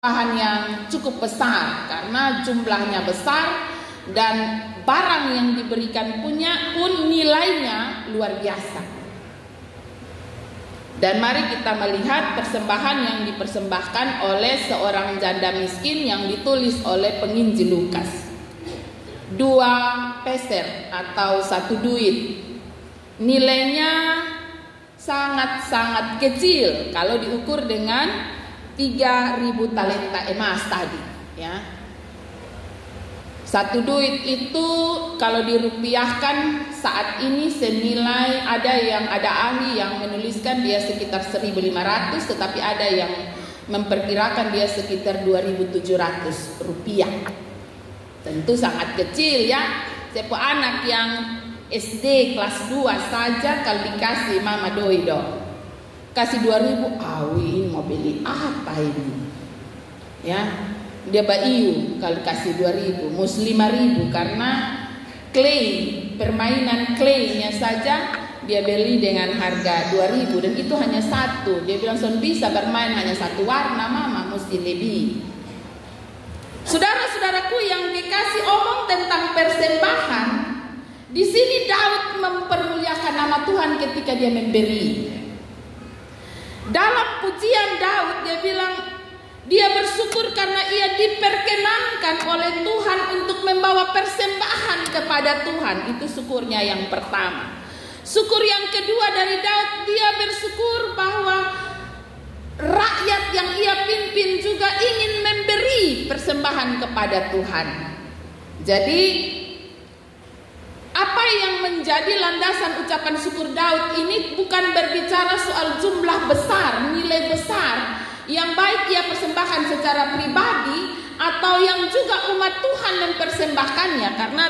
bahan yang cukup besar karena jumlahnya besar dan barang yang diberikan pun nilainya luar biasa. Dan mari kita melihat persembahan yang dipersembahkan oleh seorang janda miskin yang ditulis oleh penginjil Lukas. 2 peser atau 1 duit. Nilainya sangat-sangat kecil kalau diukur dengan 3.000 talenta emas tadi, ya. 1 duit itu kalau dirupiahkan saat ini senilai, ada ahli yang menuliskan dia sekitar 1.500, tetapi ada yang memperkirakan dia sekitar 2.700 rupiah. Tentu sangat kecil, ya. Siapa anak yang SD kelas 2 saja kalau dikasih mama doido kasih 2.000, ini mau beli apa ini? Ya, dia Bayu kalau kasih 2.000, mus 5.000 karena permainan claynya saja dia beli dengan harga 2.000 dan itu hanya 1. Dia bilang son bisa bermain hanya 1 warna, mama mesti lebih. Saudara-saudaraku yang dikasih omong tentang persembahan, di sini Daud mempermuliakan nama Tuhan ketika dia memberi. Dalam pujian Daud dia bilang dia bersyukur karena ia diperkenankan oleh Tuhan untuk membawa persembahan kepada Tuhan. Itu syukurnya yang pertama. Syukur yang kedua dari Daud, dia bersyukur bahwa rakyat yang ia pimpin juga ingin memberi persembahan kepada Tuhan. Jadi apa yang menjadi landasan ucapan syukur Daud ini bukan berbicara soal jumlah besar, nilai besar yang baik ia persembahkan secara pribadi atau yang juga umat Tuhan mempersembahkannya, karena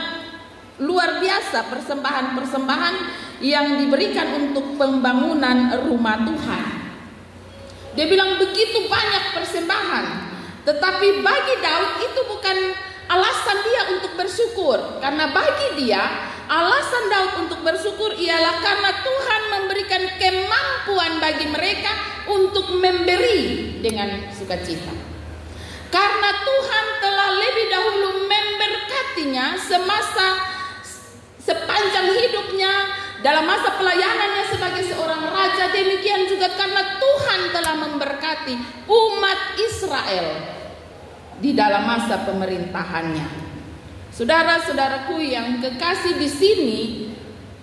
luar biasa persembahan-persembahan yang diberikan untuk pembangunan rumah Tuhan. Dia bilang begitu banyak persembahan, tetapi bagi Daud itu bukan alasan dia untuk bersyukur, karena bagi dia alasan Daud untuk bersyukur ialah karena Tuhan memberikan kemampuan bagi mereka untuk memberi dengan sukacita. Karena Tuhan telah lebih dahulu memberkatinya sepanjang hidupnya dalam masa pelayanannya sebagai seorang raja, demikian juga karena Tuhan telah memberkati umat Israel di dalam masa pemerintahannya. Saudara-saudaraku yang kekasih, di sini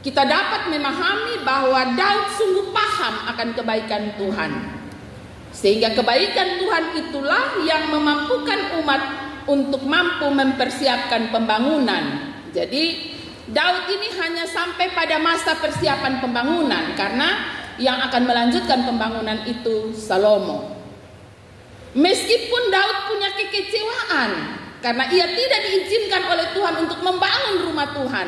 kita dapat memahami bahwa Daud sungguh paham akan kebaikan Tuhan, sehingga kebaikan Tuhan itulah yang memampukan umat untuk mampu mempersiapkan pembangunan. Jadi Daud ini hanya sampai pada masa persiapan pembangunan, karena yang akan melanjutkan pembangunan itu Salomo. Meskipun Daud punya kekecewaan karena ia tidak diizinkan oleh Tuhan untuk membangun rumah Tuhan,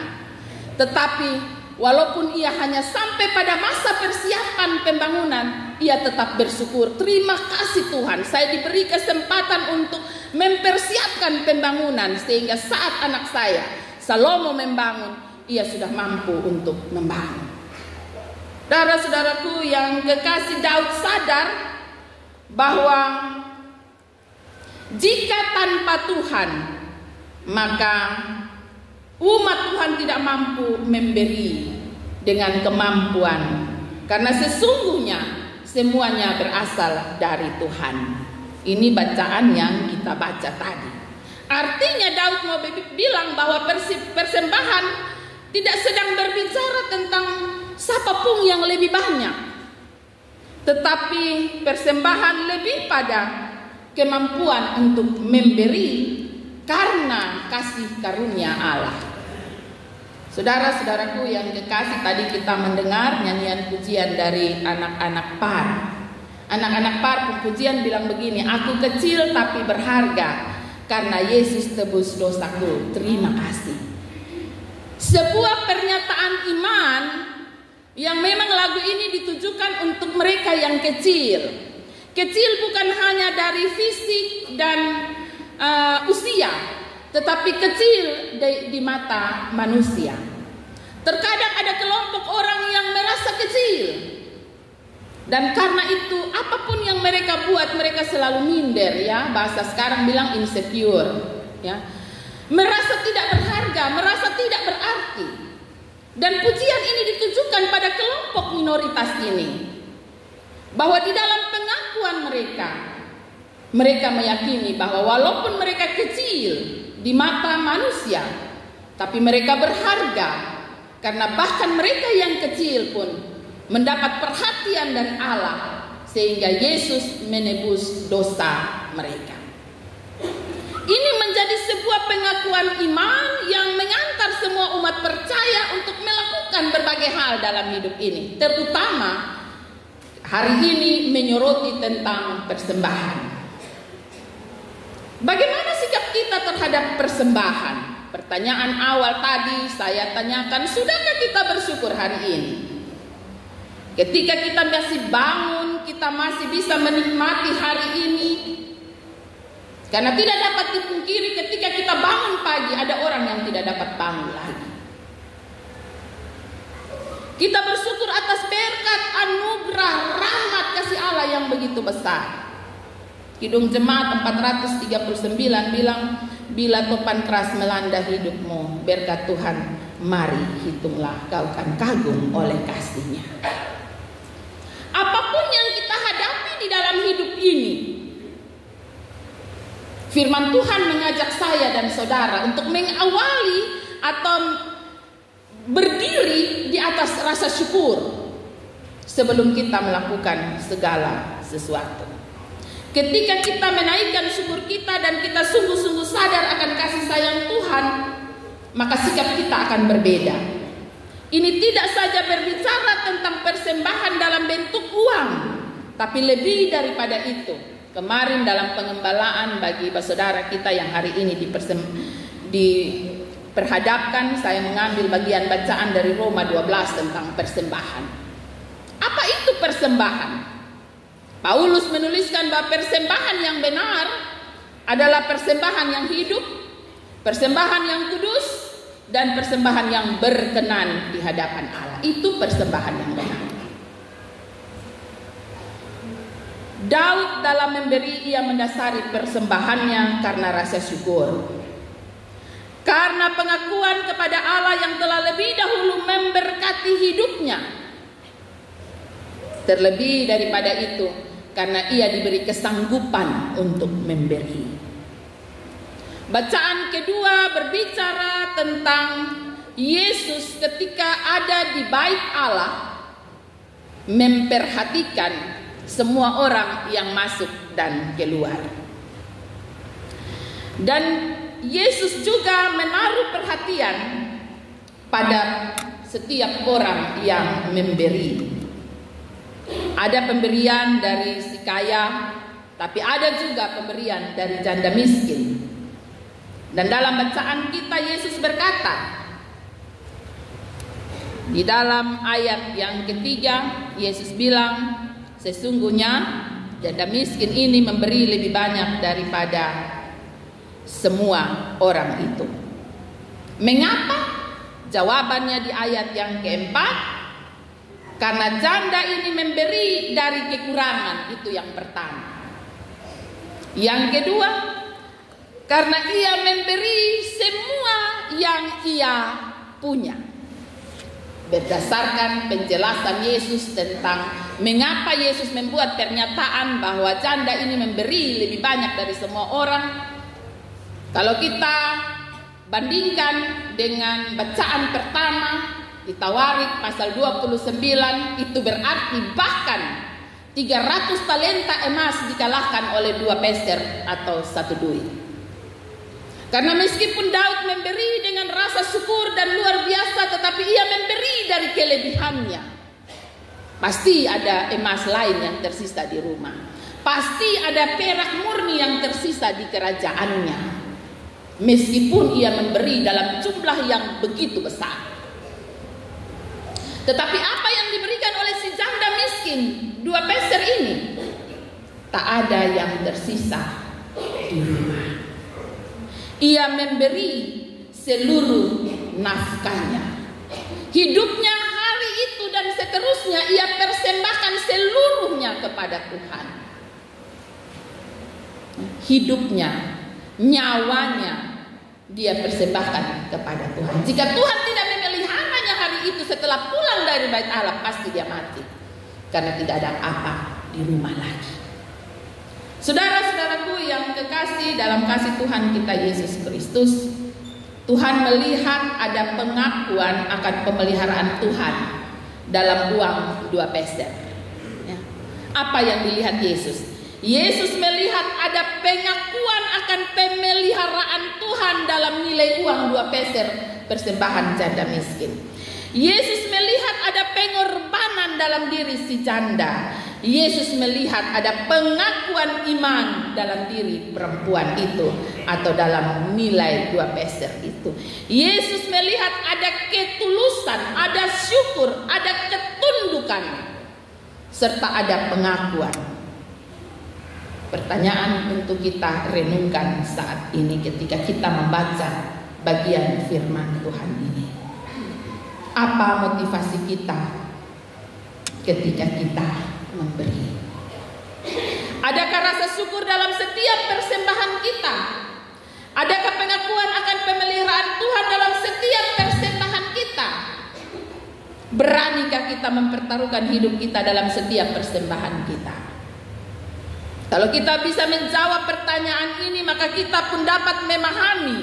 tetapi walaupun ia hanya sampai pada masa persiapan pembangunan, ia tetap bersyukur. Terima kasih Tuhan, saya diberi kesempatan untuk mempersiapkan pembangunan, sehingga saat anak saya Salomo membangun, ia sudah mampu untuk membangun. Saudara-saudaraku yang kekasih, Daud sadar bahwa jika tanpa Tuhan, maka umat Tuhan tidak mampu memberi dengan kemampuan, karena sesungguhnya semuanya berasal dari Tuhan. Ini bacaan yang kita baca tadi. Artinya Daud mau bilang bahwa persembahan tidak sedang berbicara tentang siapapun yang lebih banyak, tetapi persembahan lebih pada kemampuan untuk memberi karena kasih karunia Allah. Saudara-saudaraku yang kekasih, tadi kita mendengar nyanyian pujian dari anak-anak PAR. Anak-anak PAR pujian bilang begini, aku kecil tapi berharga karena Yesus tebus dosaku, terima kasih. Sebuah pernyataan iman yang memang lagu ini ditujukan untuk mereka yang kecil. Kecil bukan hanya dari fisik dan usia, tetapi kecil di mata manusia. Terkadang ada kelompok orang yang merasa kecil, Dan karena itu apapun yang mereka buat, mereka selalu minder, ya. Bahasa sekarang bilang insecure, ya. Merasa tidak berharga, merasa tidak berarti. Dan pujian ini ditujukan pada kelompok minoritas ini, bahwa di dalam pengakuan mereka meyakini bahwa walaupun mereka kecil di mata manusia, tapi mereka berharga, karena bahkan mereka yang kecil pun mendapat perhatian dari Allah, sehingga Yesus menebus dosa mereka. Ini menjadi sebuah pengakuan iman yang mengantar semua umat percaya untuk melakukan berbagai hal dalam hidup ini, terutama hari ini menyoroti tentang persembahan. Bagaimana sikap kita terhadap persembahan? Pertanyaan awal tadi saya tanyakan, sudahkah kita bersyukur hari ini? Ketika kita masih bangun, kita masih bisa menikmati hari ini. Karena tidak dapat dipungkiri ketika kita bangun pagi, ada orang yang tidak dapat bangun lagi. Kita bersyukur atas berkat, anugerah, rahmat kasih Allah yang begitu besar. Kidung Jemaat 439 bilang, bila topan keras melanda hidupmu, berkat Tuhan, mari hitunglah, kau akan kagum oleh kasih-Nya. Apapun yang kita hadapi di dalam hidup ini, firman Tuhan mengajak saya dan saudara untuk mengawali atau berdiri di atas rasa syukur sebelum kita melakukan segala sesuatu. Ketika kita menaikkan syukur kita dan kita sungguh-sungguh sadar akan kasih sayang Tuhan, maka sikap kita akan berbeda. Ini tidak saja berbicara tentang persembahan dalam bentuk uang, tapi lebih daripada itu. Kemarin dalam pengembalaan bagi saudara kita yang hari ini diperhadapkan, saya mengambil bagian bacaan dari Roma 12 tentang persembahan. Apa itu persembahan? Paulus menuliskan bahwa persembahan yang benar adalah persembahan yang hidup, persembahan yang kudus, dan persembahan yang berkenan di hadapan Allah. Itu persembahan yang benar. Daud dalam memberi, ia mendasari persembahannya karena rasa syukur, karena pengakuan kepada Allah yang telah lebih dahulu memberkati hidupnya. Terlebih daripada itu, karena ia diberi kesanggupan untuk memberi. Bacaan kedua berbicara tentang Yesus ketika ada di bait Allah, memperhatikan semua orang yang masuk dan keluar. Dan Yesus juga menaruh perhatian pada setiap orang yang memberi. Ada pemberian dari si kaya, tapi ada juga pemberian dari janda miskin. Dan dalam bacaan kita Yesus berkata, di dalam ayat yang ketiga, Yesus bilang, sesungguhnya janda miskin ini memberi lebih banyak daripada semua orang itu. Mengapa? Jawabannya di ayat yang keempat, karena janda ini memberi dari kekurangan, itu yang pertama. Yang kedua, karena ia memberi semua yang ia punya. Berdasarkan penjelasan Yesus tentang mengapa Yesus membuat pernyataan bahwa janda ini memberi lebih banyak dari semua orang. Kalau kita bandingkan dengan bacaan pertama di Tawarik pasal 29, itu berarti bahkan 300 talenta emas dikalahkan oleh 2 peser atau 1 duit. Karena meskipun Daud memberi dengan rasa syukur dan luar biasa, tetapi ia memberi dari kelebihannya. Pasti ada emas lain yang tersisa di rumah. Pasti ada perak murni yang tersisa di kerajaannya. Meskipun ia memberi dalam jumlah yang begitu besar. Tetapi apa yang diberikan oleh si janda miskin 2 peser ini, tak ada yang tersisa di rumah. Ia memberi seluruh nafkahnya, hidupnya hari itu dan seterusnya seterusnya ia persembahkan seluruhnya kepada Tuhan. Hidupnya, nyawanya dia persembahkan kepada Tuhan. Jika Tuhan tidak memeliharanya hari itu setelah pulang dari Bait Allah, pasti dia mati. Karena tidak ada apa di rumah lagi. Saudara-saudaraku yang kekasih dalam kasih Tuhan kita Yesus Kristus, Tuhan melihat ada pengakuan akan pemeliharaan Tuhan dalam uang 2 peser. Ya. Apa yang dilihat Yesus? Yesus melihat ada pengakuan akan pemeliharaan Tuhan dalam nilai uang 2 peser persembahan janda miskin. Yesus melihat ada pengorbanan dalam diri si janda. Yesus melihat ada pengakuan iman dalam diri perempuan itu atau dalam nilai 2 peser itu. Yesus melihat ada ketulusan, ada syukur, ada ketundukan, serta ada pengakuan. Pertanyaan untuk kita renungkan saat ini ketika kita membaca bagian firman Tuhan ini. Apa motivasi kita ketika kita memberi? Adakah rasa syukur dalam setiap persembahan kita? Adakah pengakuan akan pemeliharaan Tuhan dalam setiap persembahan kita? Beranikah kita mempertaruhkan hidup kita dalam setiap persembahan kita? Kalau kita bisa menjawab pertanyaan ini, maka kita pun dapat memahami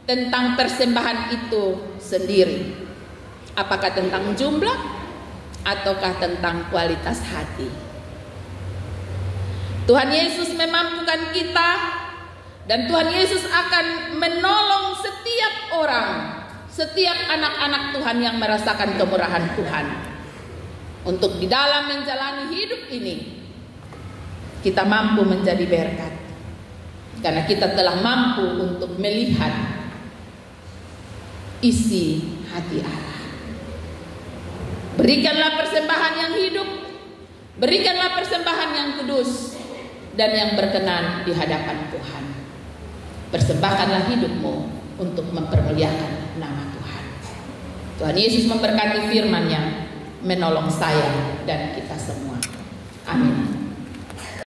tentang persembahan itu sendiri. Apakah tentang jumlah ataukah tentang kualitas hati? Tuhan Yesus memampukan kita dan Tuhan Yesus akan menolong setiap orang, setiap anak-anak Tuhan yang merasakan kemurahan Tuhan untuk di dalam menjalani hidup ini kita mampu menjadi berkat karena kita telah mampu untuk melihat isi hati Allah. Berikanlah persembahan yang hidup, berikanlah persembahan yang kudus dan yang berkenan di hadapan Tuhan. Persembahkanlah hidupmu untuk mempermuliakan nama Tuhan. Tuhan Yesus memberkati firman-Nya, menolong saya dan kita semua. Amin.